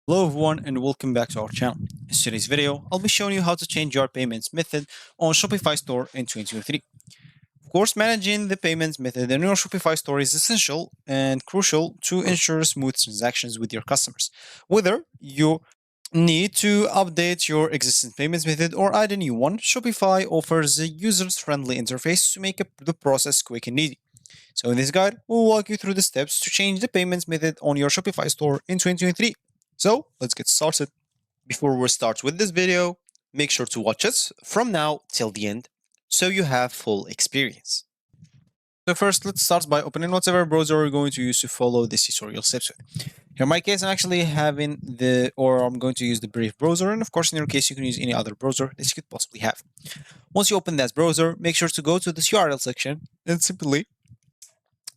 Hello everyone and welcome back to our channel. In today's video, I'll be showing you how to change your payments method on Shopify store in 2023. Of course, managing the payments method in your Shopify store is essential and crucial to ensure smooth transactions with your customers. Whether you need to update your existing payments method or add a new one, Shopify offers a user-friendly interface to make the process quick and easy. So in this guide, we'll walk you through the steps to change the payments method on your Shopify store in 2023. So let's get started. Before we start with this video, make sure to watch us from now till the end so you have full experience. So first, let's start by opening whatever browser we're going to use to follow this tutorial steps with. Here in my case, I'm actually I'm going to use the Brave browser, and of course, in your case, you can use any other browser that you could possibly have. Once you open that browser, make sure to go to this URL section and simply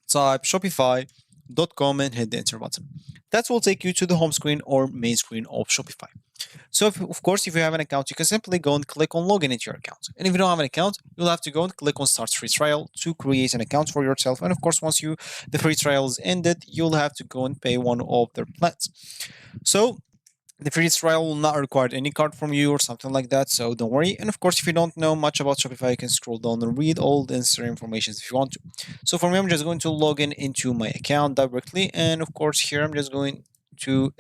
type shopify.com and hit the enter button. That will take you to the home screen or main screen of Shopify. So of course, if you have an account, you can simply go and click on login into your account. And if you don't have an account, you'll have to go and click on start free trial to create an account for yourself. And of course, once the free trial is ended, you'll have to go and pay one of their plans. So the free trial will not require any card from you or something like that, so don't worry. And of course, if you don't know much about Shopify, you can scroll down and read all the necessary information if you want to. So for me, I'm just going to log in into my account directly, and of course, here I'm just going to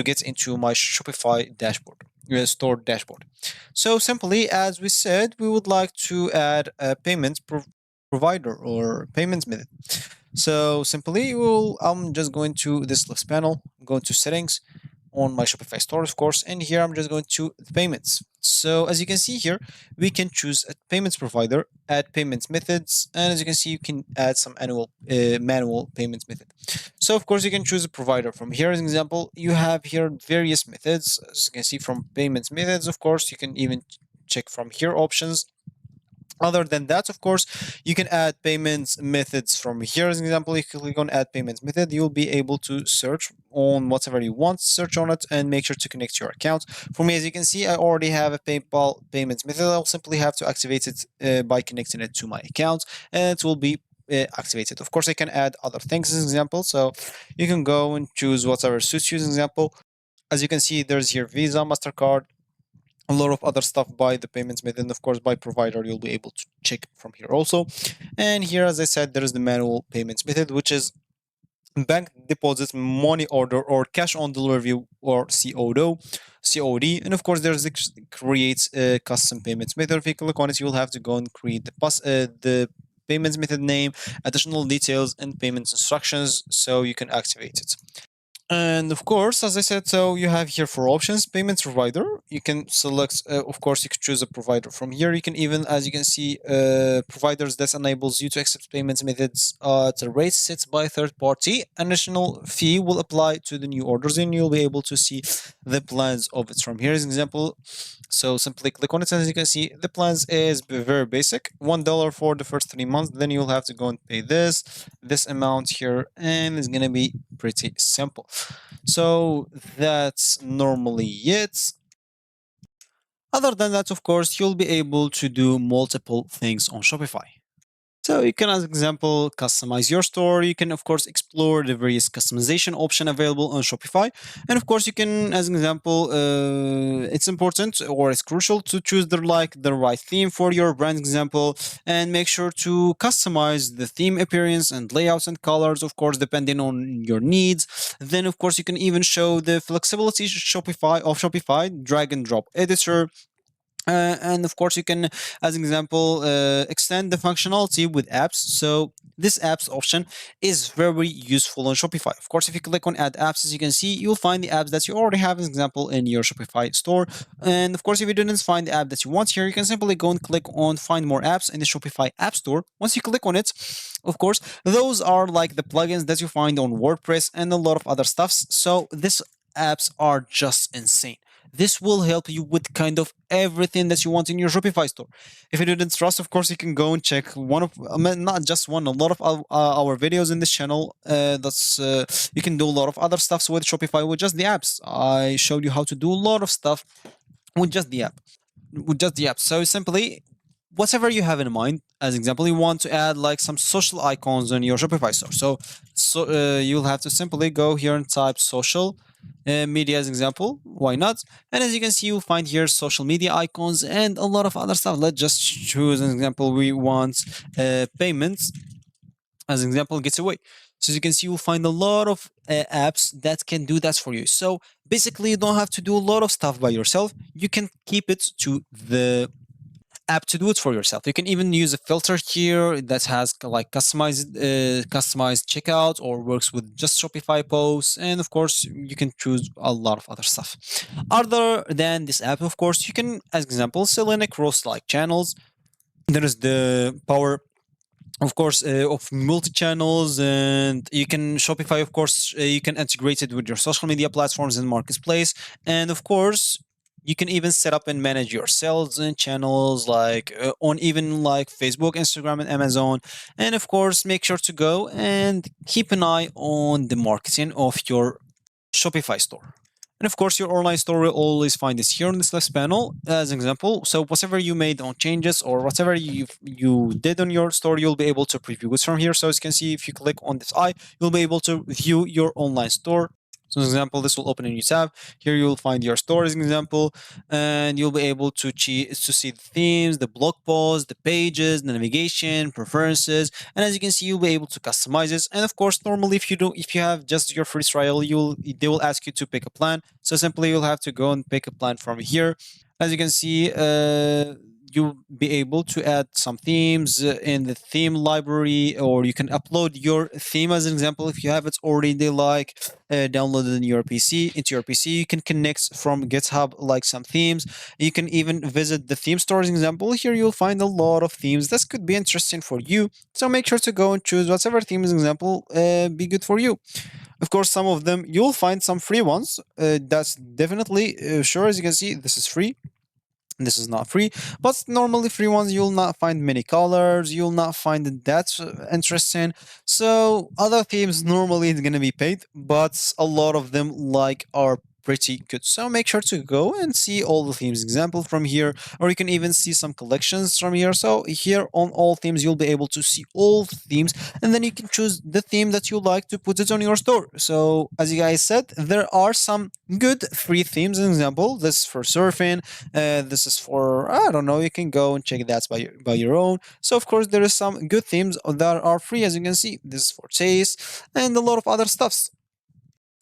get into my Shopify dashboard, store dashboard. So simply, as we said, we would like to add a payment provider or payments method. So simply, I'm just going to this left panel, I'm going to settings on my Shopify store, of course, and here I'm just going to payments. So as you can see here, we can choose a payments provider, add payments methods, and as you can see, you can add some manual payments method. So of course, you can choose a provider. From here, as an example, you have here various methods. As you can see from payments methods, of course, you can even check from here options. Other than that, of course, you can add payments methods from here. As an example, if you click on add payments method, you'll be able to search on whatever you want, search on it, and make sure to connect your account. For me, as you can see, I already have a PayPal payments method. I'll simply have to activate it by connecting it to my account, and it will be activated. Of course, I can add other things as an example. So you can go and choose whatever suits you as an example. As you can see, there's here Visa, MasterCard, a lot of other stuff by the payments method, and of course by provider you'll be able to check from here also. And here, as I said, there is the manual payments method, which is bank deposits, money order, or cash on delivery, or COD. And of course there's the create custom payments method. If you click on it, you'll have to go and create the payments method name, additional details, and payments instructions so you can activate it. And of course, as I said, so you have here four options. Payments provider, you can select, of course, you can choose a provider from here. You can even, as you can see, providers that enables you to accept payments methods at a rate set by third party. Additional fee will apply to the new orders, and you'll be able to see the plans of it from here. As an example, so simply click on it, and as you can see, the plans is very basic. $1 for the first 3 months. Then you'll have to go and pay this amount here, and it's gonna be pretty simple. So that's normally it. Other than that, of course, you'll be able to do multiple things on Shopify. So you can, as an example, customize your store. You can, of course, explore the various customization option available on Shopify. And of course, you can, as an example, it's important or it's crucial to choose the right theme for your brand example, and make sure to customize the theme appearance and layouts and colors, of course, depending on your needs. Then, of course, you can even show the flexibility Shopify drag and drop editor. And of course, you can, as an example, extend the functionality with apps. So this apps option is very useful on Shopify. Of course, if you click on add apps, as you can see, you'll find the apps that you already have, as an example, in your Shopify store. And of course, if you didn't find the app that you want here, you can simply go and click on find more apps in the Shopify app store. Once you click on it, of course, those are like the plugins that you find on WordPress and a lot of other stuffs. So these apps are just insane. This will help you with kind of everything that you want in your Shopify store. If you didn't trust, of course, you can go and check not just one, a lot of our videos in this channel. You can do a lot of other stuffs with Shopify with just the apps. I showed you how to do a lot of stuff with just the app. So simply whatever you have in mind. As example, you want to add like some social icons on your Shopify store. So you'll have to simply go here and type social media as example. Why not? And as you can see, you'll find here social media icons and a lot of other stuff. Let's just choose an example. We want payments as an example, gets away. So as you can see, you'll find a lot of apps that can do that for you. So basically, you don't have to do a lot of stuff by yourself. You can keep it to the app to do it for yourself. You can even use a filter here that has like customized checkout or works with just Shopify posts, and of course you can choose a lot of other stuff. Other than this app, of course, you can, as example, sell in across like channels. There is the power of course of multi-channels, and you can Shopify, of course, you can integrate it with your social media platforms and marketplace. And of course you can even set up and manage your sales and channels like on even like Facebook, Instagram, and Amazon. And of course make sure to go and keep an eye on the marketing of your Shopify store. And of course, your online store will always find this here on this left panel as an example. So whatever you made on changes or whatever you did on your store, you'll be able to preview it from here. So as you can see, if you click on this eye, you'll be able to view your online store. So, as an example, this will open a new tab. Here you'll find your store as an example, and you'll be able to see the themes, the blog posts, the pages, the navigation, preferences, and as you can see, you'll be able to customize this. And of course, normally if you have just your free trial, they will ask you to pick a plan. So simply you'll have to go and pick a plan from here. As you can see, you'll be able to add some themes in the theme library, or you can upload your theme as an example if you have it already like downloaded in your PC into your PC. You can connect from GitHub like some themes. You can even visit the theme store as an example. Here you'll find a lot of themes that could be interesting for you. So make sure to go and choose whatever theme as an example be good for you. Of course, some of them you'll find some free ones. That's definitely sure. As you can see, this is free. This is not free, but normally free ones you'll not find many colors, you'll not find it that interesting. So other themes normally it's gonna be paid, but a lot of them like are pretty good. So make sure to go and see all the themes example from here, or you can even see some collections from here. So here on all themes you'll be able to see all themes, and then you can choose the theme that you like to put it on your store. So as you guys said, there are some good free themes. An example, this is for surfing, this is for, I don't know, you can go and check that by your own. So of course there is some good themes that are free. As you can see, this is for taste and a lot of other stuffs.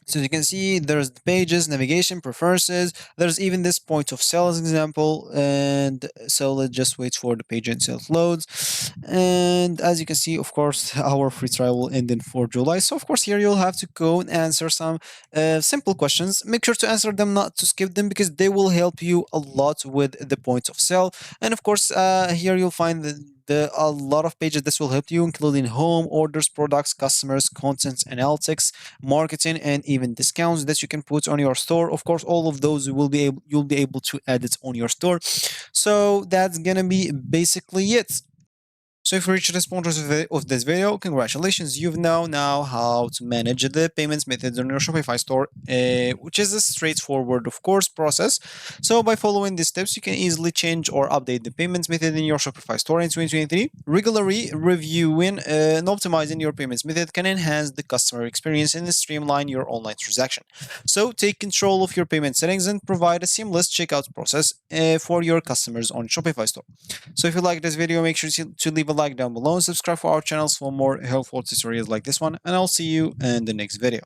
So you can see there's the pages, navigation, preferences. There's even this point of sale as example. And so let's just wait for the page itself loads. And as you can see, of course, our free trial will end in 4 July. So of course, here you'll have to go and answer some simple questions. Make sure to answer them, not to skip them, because they will help you a lot with the point of sale. And of course, here you'll find a lot of pages this will help you, including home, orders, products, customers, content, analytics, marketing, and even discounts that you can put on your store. Of course, all of those you'll be able to edit on your store. So that's gonna be basically it. So if you reached this point of this video, congratulations, you've now how to manage the payments methods on your Shopify store, which is a straightforward, of course, process. So by following these steps, you can easily change or update the payments method in your Shopify store in 2023. Regularly reviewing and optimizing your payments method can enhance the customer experience and streamline your online transaction. So take control of your payment settings and provide a seamless checkout process for your customers on Shopify store. So if you like this video, make sure to leave a like down below and subscribe for our channels for more helpful tutorials like this one, and I'll see you in the next video.